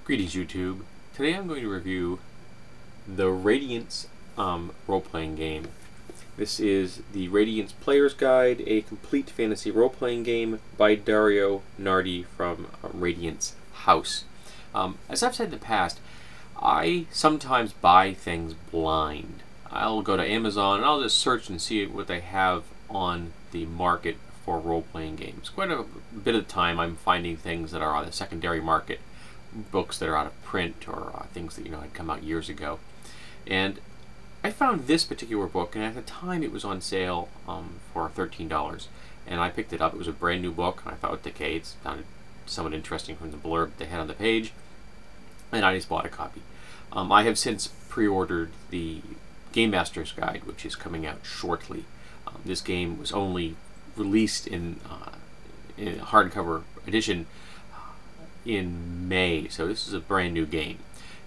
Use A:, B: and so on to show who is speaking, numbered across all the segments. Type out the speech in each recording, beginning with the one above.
A: Greetings YouTube. Today I'm going to review the Radiance role-playing game. This is the Radiance Player's Guide, a complete fantasy role-playing game by Dario Nardi from Radiance House. As I've said in the past, I sometimes buy things blind. I'll go to Amazon and I'll just search and see what they have on the market for role-playing games. Quite a bit of the time I'm finding things that are on the secondary market, books that are out of print or things that had come out years ago. And I found this particular book, and at the time it was on sale for $13, and I picked it up. It was a brand new book, and I thought, okay, it sounded somewhat interesting from the blurb they had on the page, and I just bought a copy. I have since pre-ordered the Game Master's Guide, which is coming out shortly. This game was only released in a hardcover edition in May, so this is a brand new game.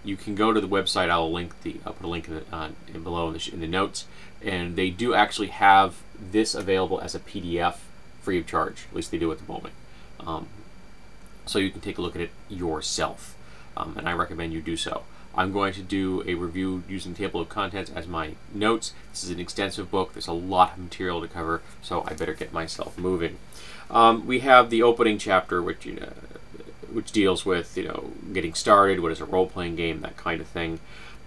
A: You can go to the website. I'll put a link in below in the notes, and they do actually have this available as a PDF free of charge. At least they do at the moment, so you can take a look at it yourself, and I recommend you do so. I'm going to do a review using table of contents as my notes. This is an extensive book. There's a lot of material to cover, so I better get myself moving. We have the opening chapter, which deals with getting started, what is a role-playing game, that kind of thing.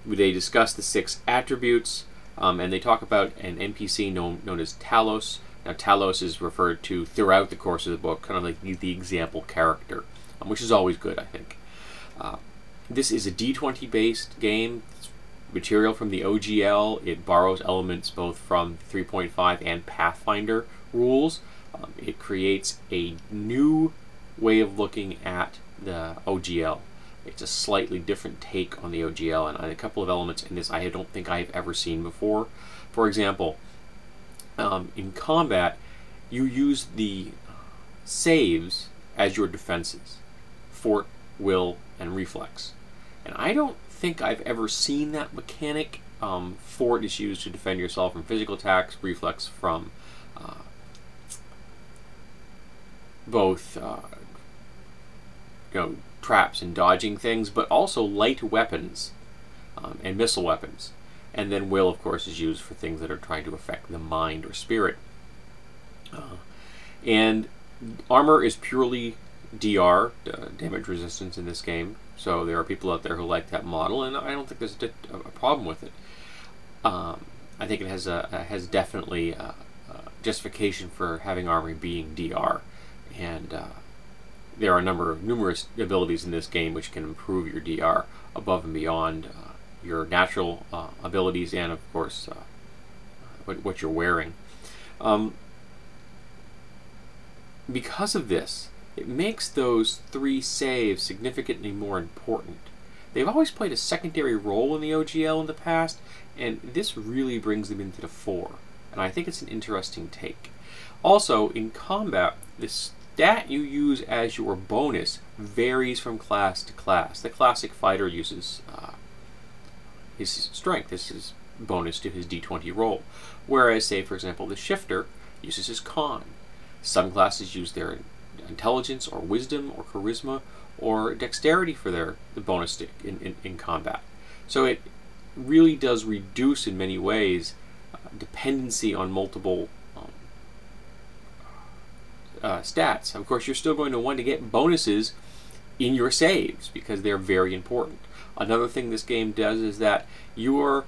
A: They discuss the 6 attributes, and they talk about an NPC known as Talos. Now Talos is referred to throughout the course of the book, kind of like the example character, which is always good, I think. This is a D20 based game. It's material from the OGL. It borrows elements both from 3.5 and Pathfinder rules. It creates a new way of looking at the OGL. It's a slightly different take on the OGL, and a couple of elements in this I don't think I've ever seen before. For example, in combat, you use the saves as your defenses: fort, will, and reflex. And I don't think I've ever seen that mechanic. Fort is used to defend yourself from physical attacks, reflex from both traps and dodging things, but also light weapons and missile weapons. And then will, of course, is used for things that are trying to affect the mind or spirit. And armor is purely DR, damage resistance, in this game. So there are people out there who like that model, and I don't think there's a problem with it. I think it has definitely justification for having armor being DR, and there are numerous abilities in this game which can improve your DR above and beyond your natural abilities, and of course what you're wearing. Because of this, it makes those 3 saves significantly more important. They've always played a secondary role in the OGL in the past, and this really brings them into the fore, and I think it's an interesting take. Also, in combat, the stat you use as your bonus varies from class to class. The classic fighter uses his strength. This is bonus to his D20 roll. Whereas, say, for example, the shifter uses his con. Some classes use their intelligence or wisdom or charisma or dexterity for the bonus stick in combat. So it really does reduce in many ways dependency on multiple stats. Of course, you're still going to want to get bonuses in your saves because they're very important. Another thing this game does is that your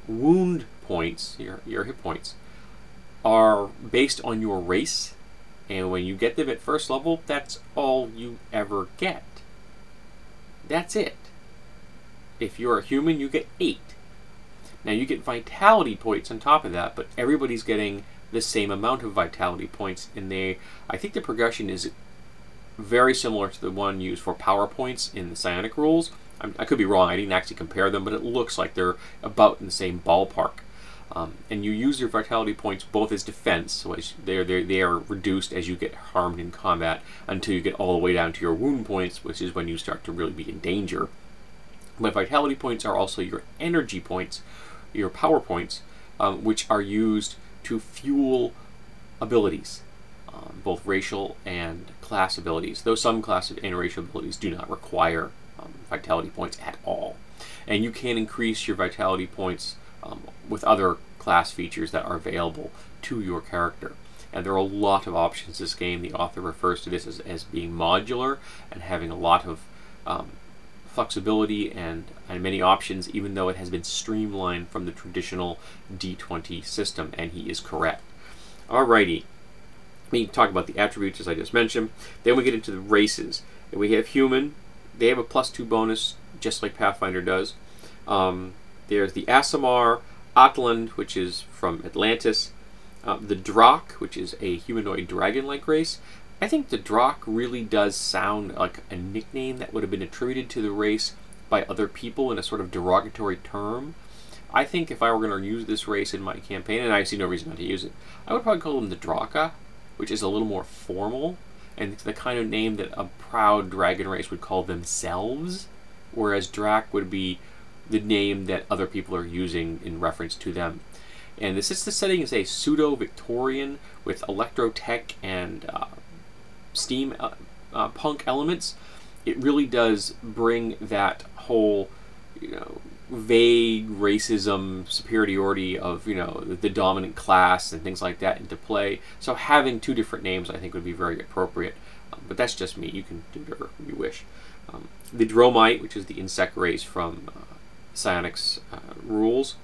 A: wound points, your hit points, are based on your race, and when you get them at first level, that's all you ever get. That's it. If you're a human, you get 8. Now you get vitality points on top of that, but everybody's getting the same amount of vitality points, and I think the progression is very similar to the one used for power points in the psionic rules. I could be wrong, I didn't actually compare them, but it looks like they're about in the same ballpark. And you use your vitality points both as defense, so they are reduced as you get harmed in combat until you get all the way down to your wound points, which is when you start to really be in danger. But vitality points are also your energy points, your power points, which are used to fuel abilities, both racial and class abilities, though some class and racial abilities do not require vitality points at all. And you can increase your vitality points with other class features that are available to your character. And there are a lot of options in this game. The author refers to this as being modular and having a lot of flexibility and many options, even though it has been streamlined from the traditional D20 system, and he is correct. Alrighty, we talk about the attributes as I just mentioned. Then we get into the races. And we have human. They have a +2 bonus, just like Pathfinder does. There's the Aasimar, Atland, which is from Atlantis. The Drakh, which is a humanoid dragon-like race. I think the Drakh really does sound like a nickname that would have been attributed to the race by other people in a sort of derogatory term. I think if I were going to use this race in my campaign, and I see no reason not to use it, I would probably call them the Drakha, which is a little more formal, and it's the kind of name that a proud dragon race would call themselves, whereas Drakh would be the name that other people are using in reference to them. And since the setting is a pseudo-Victorian with electrotech and steam punk elements, it really does bring that whole, vague racism superiority of, the dominant class and things like that into play. So having two different names, I think, would be very appropriate. But that's just me. You can do whatever you wish. The Dromite, which is the insect race from Psionics rules.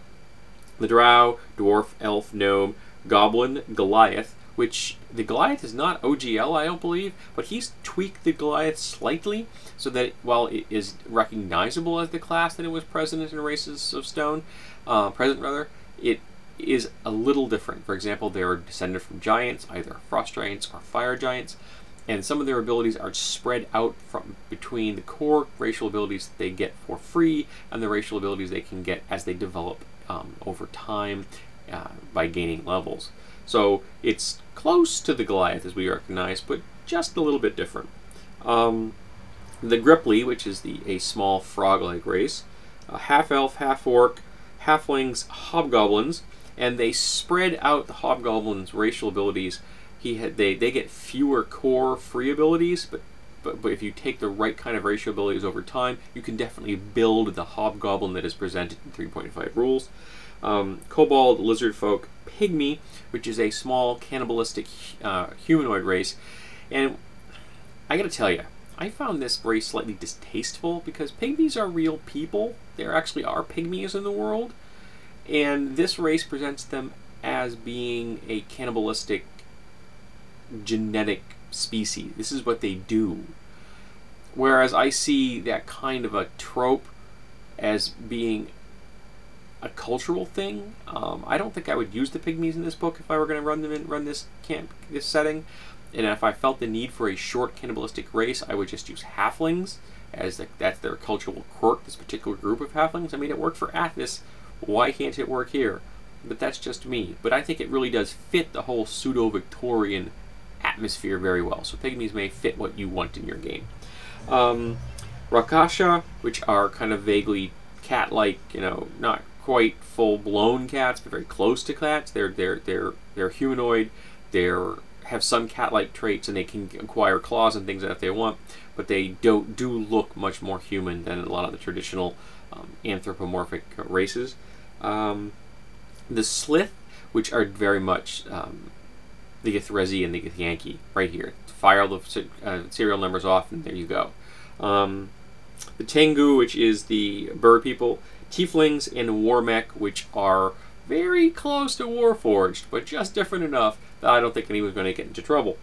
A: The Drow, Dwarf, Elf, Gnome, Goblin, Goliath, which the Goliath is not OGL, I don't believe, but he's tweaked the Goliath slightly so that while it is recognizable as the class that it was present in Races of Stone, it is a little different. For example, they are descended from giants, either frost giants or fire giants, and some of their abilities are spread out from between the core racial abilities that they get for free and the racial abilities they can get as they develop over time by gaining levels. So it's close to the Goliath as we recognize, but just a little bit different. The Gripply, which is a small frog-like race, half-elf, half-orc, halflings, hobgoblins, and they spread out the hobgoblins' racial abilities. They get fewer core free abilities, but if you take the right kind of racial abilities over time, you can definitely build the hobgoblin that is presented in 3.5 rules. Kobold, lizard folk, pygmy, which is a small cannibalistic humanoid race. And I gotta tell you, I found this race slightly distasteful because pygmies are real people. There actually are pygmies in the world. And this race presents them as being a cannibalistic genetic species. This is what they do. Whereas I see that kind of a trope as being a cultural thing. I don't think I would use the pygmies in this book if I were going to run this setting. And if I felt the need for a short cannibalistic race, I would just use halflings, as that's their cultural quirk, this particular group of halflings. I mean, it worked for Athos. Why can't it work here? But that's just me. But I think it really does fit the whole pseudo-Victorian atmosphere very well. So pygmies may fit what you want in your game. Rakasha, which are kind of vaguely cat-like, not quite full-blown cats, but very close to cats. They're humanoid. They have some cat-like traits, and they can acquire claws and things that if they want. But they do look much more human than a lot of the traditional anthropomorphic races. The Slith, which are very much the Githrezi and the Githyanki, right here. Fire all the serial numbers off, and there you go. The Tengu, which is the bird people. Tieflings and Warmech, which are very close to Warforged, but just different enough that I don't think anyone's going to get into trouble.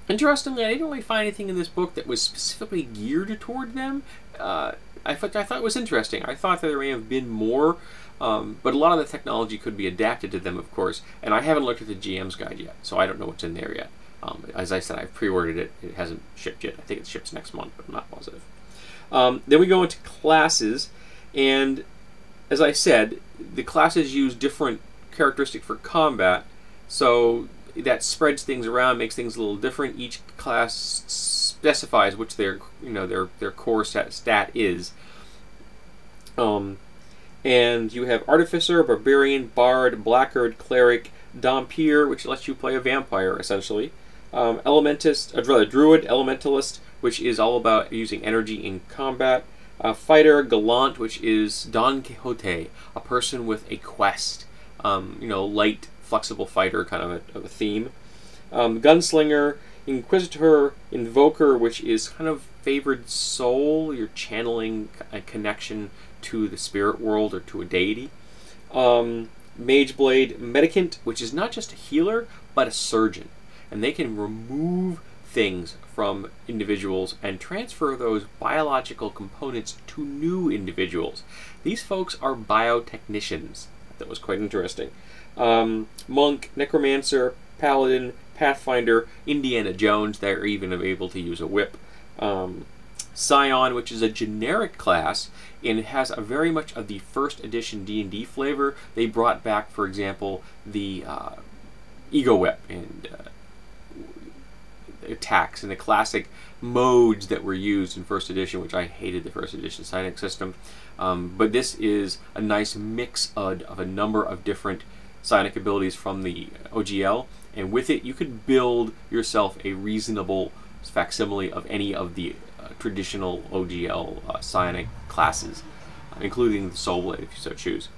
A: Interestingly, I didn't really find anything in this book that was specifically geared toward them. I thought it was interesting. I thought that there may have been more, but a lot of the technology could be adapted to them, of course, and I haven't looked at the GM's guide yet, so I don't know what's in there yet. As I said, I've pre-ordered it. It hasn't shipped yet. I think it ships next month, but I'm not positive. Then we go into classes, and as I said, the classes use different characteristics for combat, so that spreads things around, makes things a little different. Each class specifies which their core stat is. And you have Artificer, Barbarian, Bard, Blackguard, Cleric, Dhampir, which lets you play a vampire, essentially. Druid, Elementalist, which is all about using energy in combat. Fighter, Gallant, which is Don Quixote, a person with a quest. Light, flexible fighter kind of a theme. Gunslinger, Inquisitor, Invoker, which is kind of favored soul. You're channeling a connection to the spirit world or to a deity. Mageblade, Medicant, which is not just a healer, but a surgeon. And they can remove things from individuals and transfer those biological components to new individuals. These folks are biotechnicians. That was quite interesting. Monk, Necromancer, Paladin, Pathfinder, Indiana Jones. They're even able to use a whip. Scion, which is a generic class, and it has a very much of the first edition D&D flavor. They brought back, for example, the Ego Whip and attacks and the classic modes that were used in first edition, which I hated the first edition psionic system. But this is a nice mix of a number of different psionic abilities from the OGL, and with it you could build yourself a reasonable facsimile of any of the traditional OGL psionic classes, including the Soul Blade if you so choose.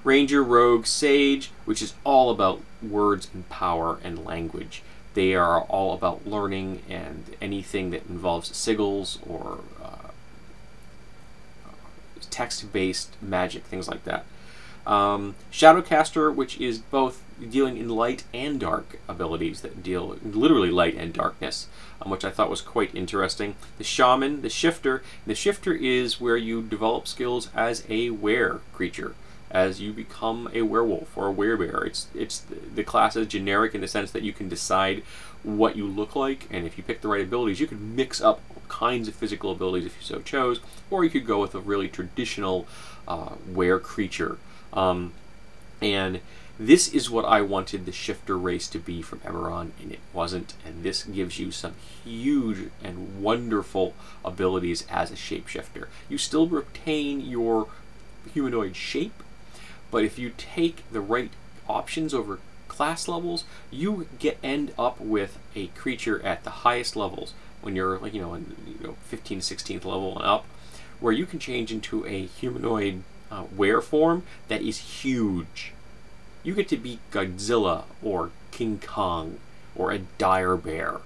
A: Ranger, Rogue, Sage, which is all about words and power and language. They are all about learning and anything that involves sigils or text-based magic, things like that. Shadowcaster, which is both dealing in light and dark abilities that deal literally light and darkness, which I thought was quite interesting. The Shaman, the Shifter. The Shifter is where you develop skills as a were creature, as you become a werewolf or a werebear. The class is generic in the sense that you can decide what you look like, and if you pick the right abilities, you could mix up all kinds of physical abilities if you so chose, or you could go with a really traditional were creature. And this is what I wanted the Shifter race to be from Eberron, and it wasn't, and this gives you some huge and wonderful abilities as a shapeshifter. You still retain your humanoid shape, but if you take the right options over class levels, you end up with a creature at the highest levels when you're 15th, 16th level and up, where you can change into a humanoid were form that is huge. You get to be Godzilla or King Kong or a dire bear.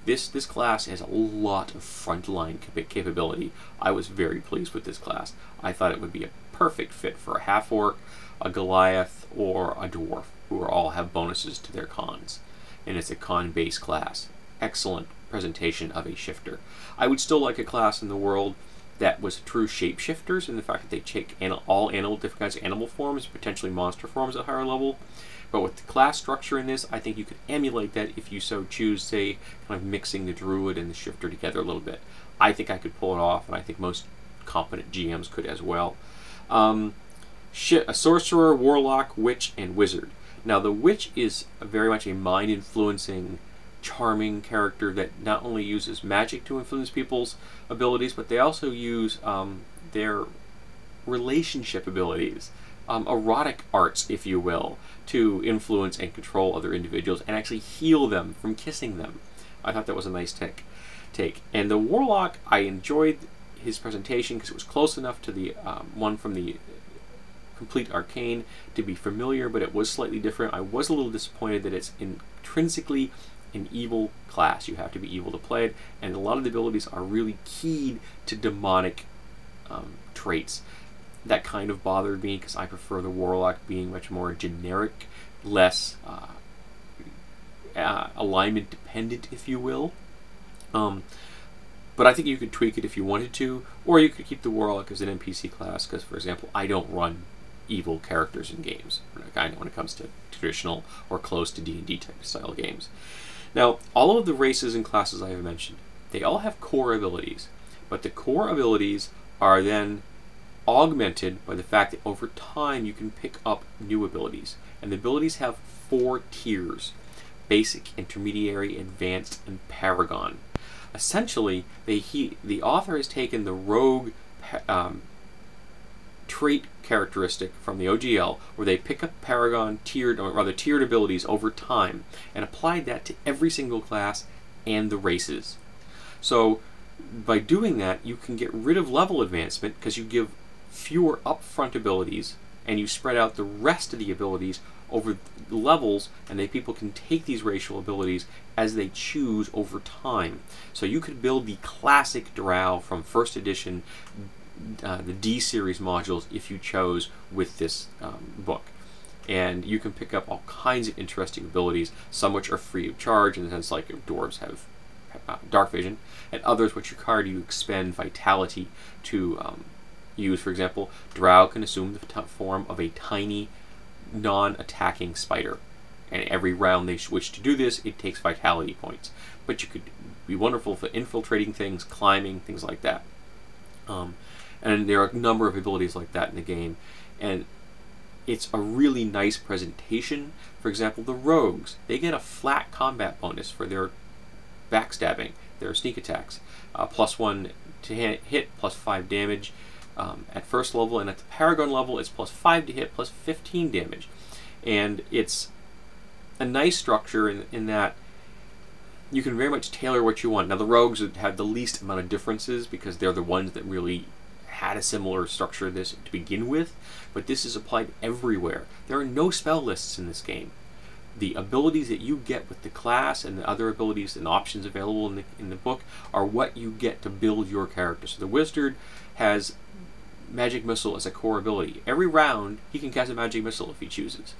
A: This class has a lot of frontline capability. I was very pleased with this class. I thought it would be a perfect fit for a half-orc, a Goliath, or a dwarf, who all have bonuses to their cons. And it's a con-based class. Excellent presentation of a shifter. I would still like a class in the world that was true shapeshifters in the fact that they take all different kinds of animal forms, potentially monster forms at a higher level. But with the class structure in this, I think you could emulate that if you so choose, say, kind of mixing the druid and the shifter together a little bit. I think I could pull it off, and I think most competent GMs could as well. A sorcerer, warlock, witch, and wizard. Now the witch is very much a mind-influencing, charming character that not only uses magic to influence people's abilities, but they also use their relationship abilities, erotic arts, if you will, to influence and control other individuals and actually heal them from kissing them. I thought that was a nice take. And the warlock, I enjoyed his presentation because it was close enough to the one from the Complete Arcane to be familiar, but it was slightly different. I was a little disappointed that it's intrinsically an evil class. You have to be evil to play it, and a lot of the abilities are really keyed to demonic traits. That kind of bothered me because I prefer the warlock being much more generic, less alignment dependent, if you will. But I think you could tweak it if you wanted to, or you could keep the warlock as an NPC class because, for example, I don't run evil characters in games when it comes to traditional or close to D&D type style games. Now, all of the races and classes I have mentioned, they all have core abilities, but the core abilities are then augmented by the fact that over time you can pick up new abilities. And the abilities have 4 tiers: basic, intermediary, advanced, and paragon. Essentially, the author has taken the rogue trait characteristic from the OGL, where they pick up paragon tiered abilities over time, and applied that to every single class and the races. So by doing that, you can get rid of level advancement because you give fewer upfront abilities and you spread out the rest of the abilities over the levels, and people can take these racial abilities as they choose over time. So you could build the classic Drow from first edition, the D series modules, if you chose with this book. And you can pick up all kinds of interesting abilities, some which are free of charge, in the sense like dwarves have dark vision, and others which require you to expend vitality to use. For example, Drow can assume the form of a tiny, non-attacking spider, and every round they wish to do this, it takes vitality points. But you could be wonderful for infiltrating things, climbing, things like that. And there are a number of abilities like that in the game, and it's a really nice presentation. For example, the rogues, they get a flat combat bonus for their backstabbing, their sneak attacks, +1 to hit, +5 damage at first level, and at the Paragon level it's +5 to hit, +15 damage. And it's a nice structure in that you can very much tailor what you want. Now the rogues have the least amount of differences because they're the ones that really had a similar structure to this to begin with, but this is applied everywhere. There are no spell lists in this game. The abilities that you get with the class and the other abilities and options available in the book are what you get to build your character. So the wizard has Magic Missile as a core ability. Every round he can cast a Magic Missile if he chooses.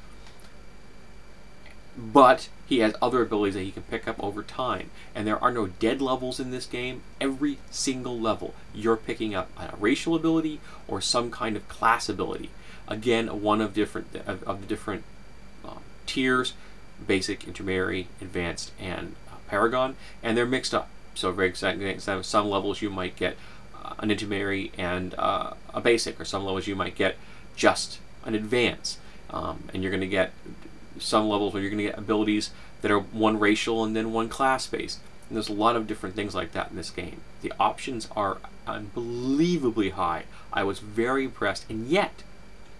A: But he has other abilities that he can pick up over time. And there are no dead levels in this game. Every single level you're picking up a racial ability or some kind of class ability. Again, one of the different tiers: basic, intermediary, advanced, and Paragon, and they're mixed up. So very exciting. Some levels you might get an intermediary and a basic, or some levels you might get just an advance, and you're going to get some levels where you're going to get abilities that are one racial and then one class based. And there's a lot of different things like that in this game. The options are unbelievably high. I was very impressed, and yet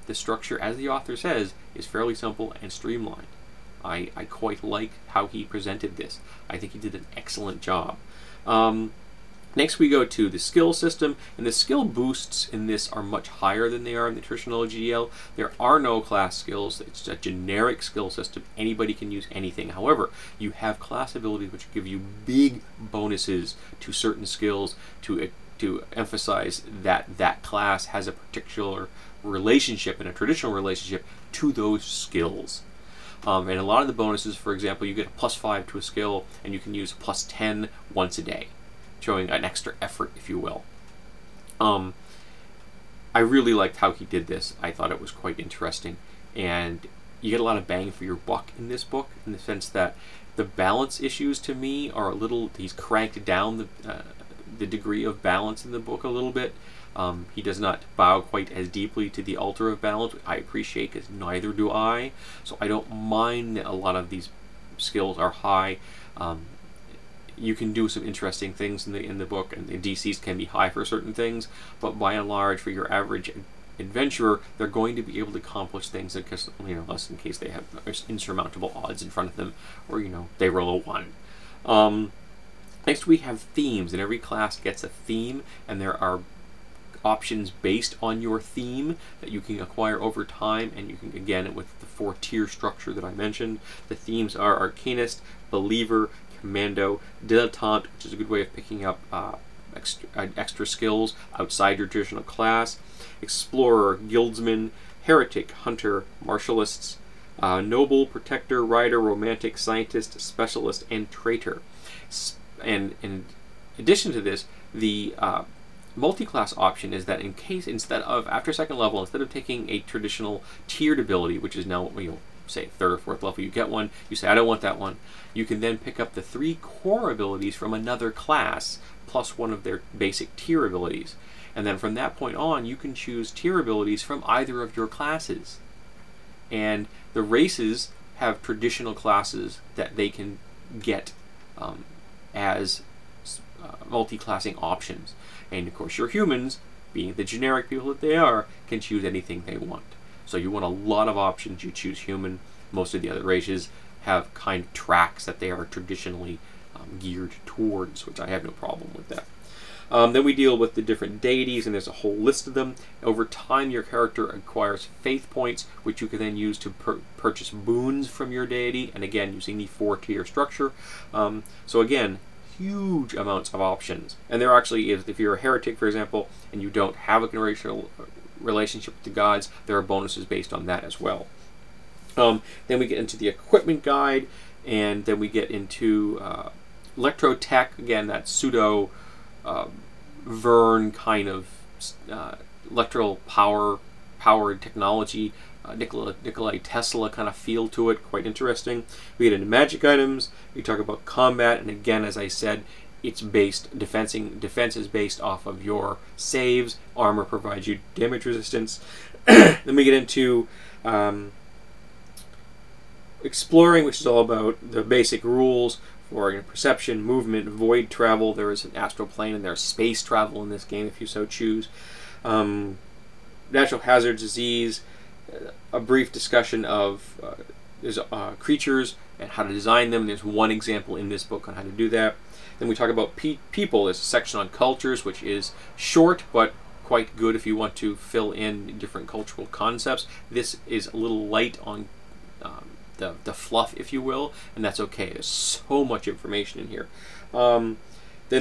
A: the structure, as the author says, is fairly simple and streamlined. I quite like how he presented this. I think he did an excellent job. Next we go to the skill system, and the skill boosts in this are much higher than they are in the traditional GL. There are no class skills. It's a generic skill system. Anybody can use anything. However, you have class abilities which give you big bonuses to certain skills to emphasize that that class has a particular relationship, and a traditional relationship, to those skills. And a lot of the bonuses, for example, you get a +5 to a skill, and you can use +10 once a day, showing an extra effort, if you will. I really liked how he did this. I thought it was quite interesting, and you get a lot of bang for your buck in this book, in the sense that the balance issues to me are a little, he's cranked down the degree of balance in the book a little bit. He does not bow quite as deeply to the altar of balance, which I appreciate, because neither do I. So I don't mind that a lot of these skills are high. You can do some interesting things in the book, and the DCs can be high for certain things, but by and large, for your average adventurer, they're going to be able to accomplish things, because, less in case they have insurmountable odds in front of them, or they roll a 1. Next, we have themes, and every class gets a theme, and there are options based on your theme that you can acquire over time, and you can, again, with the 4-tier structure that I mentioned, the themes are Arcanist, Believer, Commando, Dilettante, which is a good way of picking up extra skills outside your traditional class, Explorer, Guildsman, Heretic, Hunter, Martialists, Noble, Protector, Rider, Romantic, Scientist, Specialist, and Traitor. And in addition to this, the multi-class option is that after second level, instead of taking a traditional tiered ability, which is now, say, 3rd or 4th level, you get one, you say, I don't want that one, you can then pick up the 3 core abilities from another class, plus one of their basic tier abilities. And then from that point on, you can choose tier abilities from either of your classes. And the races have traditional classes that they can get as multi-classing options. And of course, your humans, being the generic people that they are, can choose anything they want. So you want a lot of options, you choose human. Most of the other races have kind of tracks that they are traditionally geared towards, which I have no problem with that. Then we deal with the different deities, and there's a whole list of them. Over time, your character acquires faith points, which you can then use to purchase boons from your deity, and again, using the 4-tier structure. So again, huge amounts of options. And there actually is, if you're a heretic, for example, and you don't have a generational relationship with the gods, there are bonuses based on that as well. Then we get into the equipment guide, and then we get into electro-tech, again, that pseudo Verne kind of electrical powered technology, Nikola Tesla kind of feel to it, quite interesting. We get into magic items, we talk about combat, and again, as I said, it's based, defense is based off of your saves, armor provides you damage resistance. Then we get into exploring, which is all about the basic rules for perception, movement, void travel. There is an astral plane, and there's space travel in this game if you so choose. Natural hazards, disease, a brief discussion of creatures and how to design them. There's one example in this book on how to do that. Then we talk about people. There's a section on cultures, which is short but quite good if you want to fill in different cultural concepts. This is a little light on the fluff, if you will, and that's okay. There's so much information in here. Then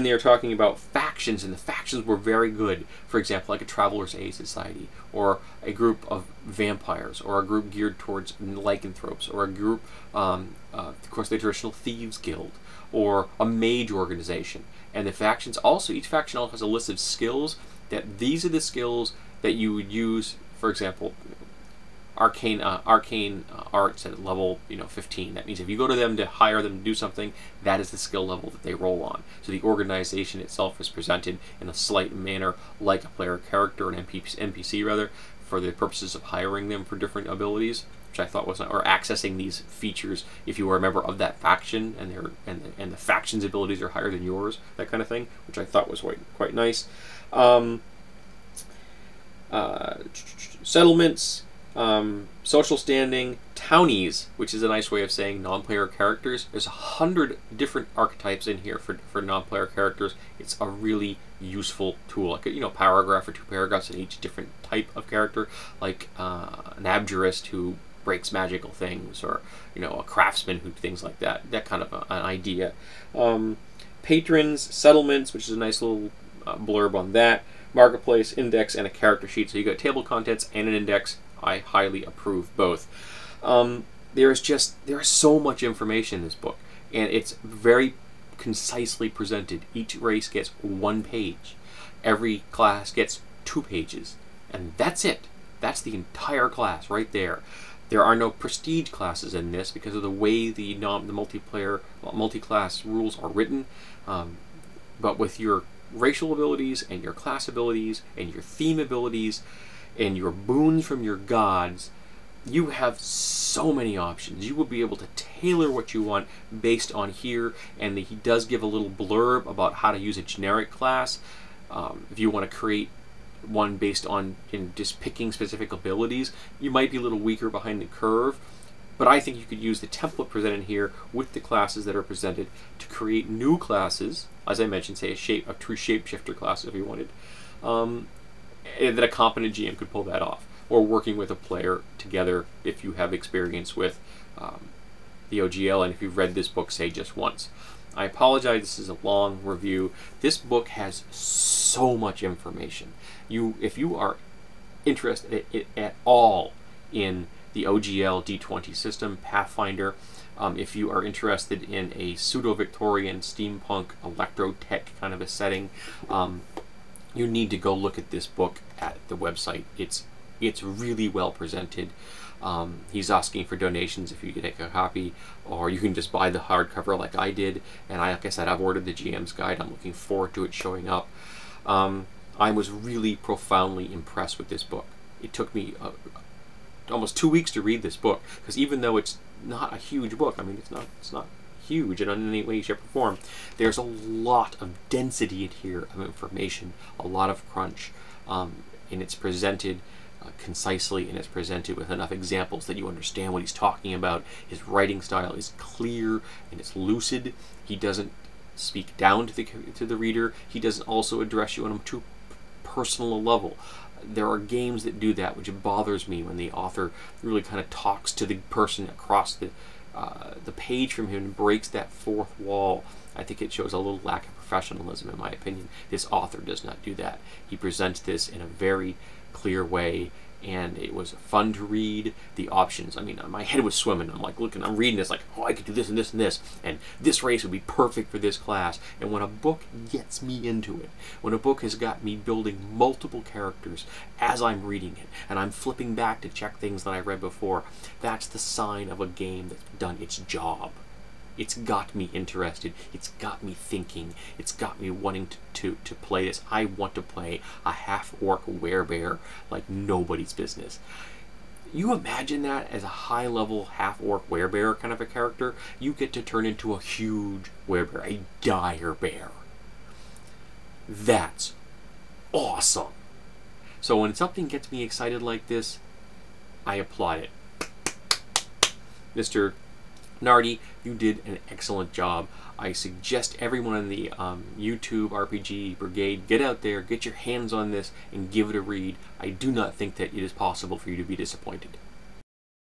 A: they're talking about factions, and the factions were very good. For example, like a Traveler's Aid Society, or a group of vampires, or a group geared towards lycanthropes, or a group, of course, the traditional Thieves Guild, or a mage organization. And the factions also, each faction also has a list of skills that these are the skills that you would use, for example, arcane arts at level 15. That means if you go to them to hire them to do something, that is the skill level that they roll on. So the organization itself is presented in a slight manner like a player character, an NPC rather, for the purposes of hiring them for different abilities, which I thought was, or accessing these features if you were a member of that faction and the faction's abilities are higher than yours, that kind of thing, which I thought was quite nice. Settlements. Social standing, townies, which is a nice way of saying non-player characters. There's 100 different archetypes in here for non-player characters. It's a really useful tool. Like paragraph or 2 paragraphs in each different type of character, like an abjurist who breaks magical things, or a craftsman who things like that. That kind of an idea. Patrons, settlements, which is a nice little blurb on that. Marketplace, index, and a character sheet. So you got table contents and an index. I highly approve both. There is so much information in this book, and it's very concisely presented. Each race gets 1 page. Every class gets 2 pages, and that's it. That's the entire class right there. There are no prestige classes in this because of the way the multi-class rules are written. But with your racial abilities and your class abilities and your theme abilities and your boons from your gods, you have so many options. You will be able to tailor what you want based on here, and he does give a little blurb about how to use a generic class. If you want to create one based on just picking specific abilities, you might be a little weaker behind the curve, but I think you could use the template presented here with the classes that are presented to create new classes, as I mentioned, say a true shapeshifter class if you wanted, that a competent GM could pull that off, or working with a player together if you have experience with the OGL and if you've read this book, say, just once. I apologize, this is a long review. This book has so much information. If you are interested at all in the OGL D20 system, Pathfinder, if you are interested in a pseudo-Victorian steampunk electro-tech kind of a setting, you need to go look at this book at the website. It's really well presented. He's asking for donations if you can take a copy, or you can just buy the hardcover like I did. And like I said, I've ordered the GM's Guide. I'm looking forward to it showing up. I was really profoundly impressed with this book. It took me almost 2 weeks to read this book, because even though it's not a huge book, I mean, it's not huge in any way, shape, or form, there's a lot of density in here of information, a lot of crunch, and it's presented concisely, and it's presented with enough examples that you understand what he's talking about. His writing style is clear and it's lucid. He doesn't speak down to the reader. He doesn't also address you on a too personal a level. There are games that do that, which bothers me when the author really kind of talks to the person across the page from him and breaks that fourth wall. I think it shows a little lack of professionalism, in my opinion. This author does not do that. He presents this in a very clear way, and it was fun to read. The options, I mean, my head was swimming. I'm like, looking, I'm reading this, like, oh, I could do this and this and this, and this race would be perfect for this class. And when a book gets me into it, when a book has got me building multiple characters as I'm reading it, and I'm flipping back to check things that I read before, that's the sign of a game that's done its job. It's got me interested. It's got me thinking. It's got me wanting to play this. I want to play a half-orc werebear like nobody's business. You imagine that as a high-level half-orc werebear kind of a character, you get to turn into a huge werebear, a dire bear. That's awesome. So when something gets me excited like this, I applaud it. Mr. Nardi, you did an excellent job. I suggest everyone in the YouTube RPG Brigade get out there, get your hands on this, and give it a read. I do not think that it is possible for you to be disappointed.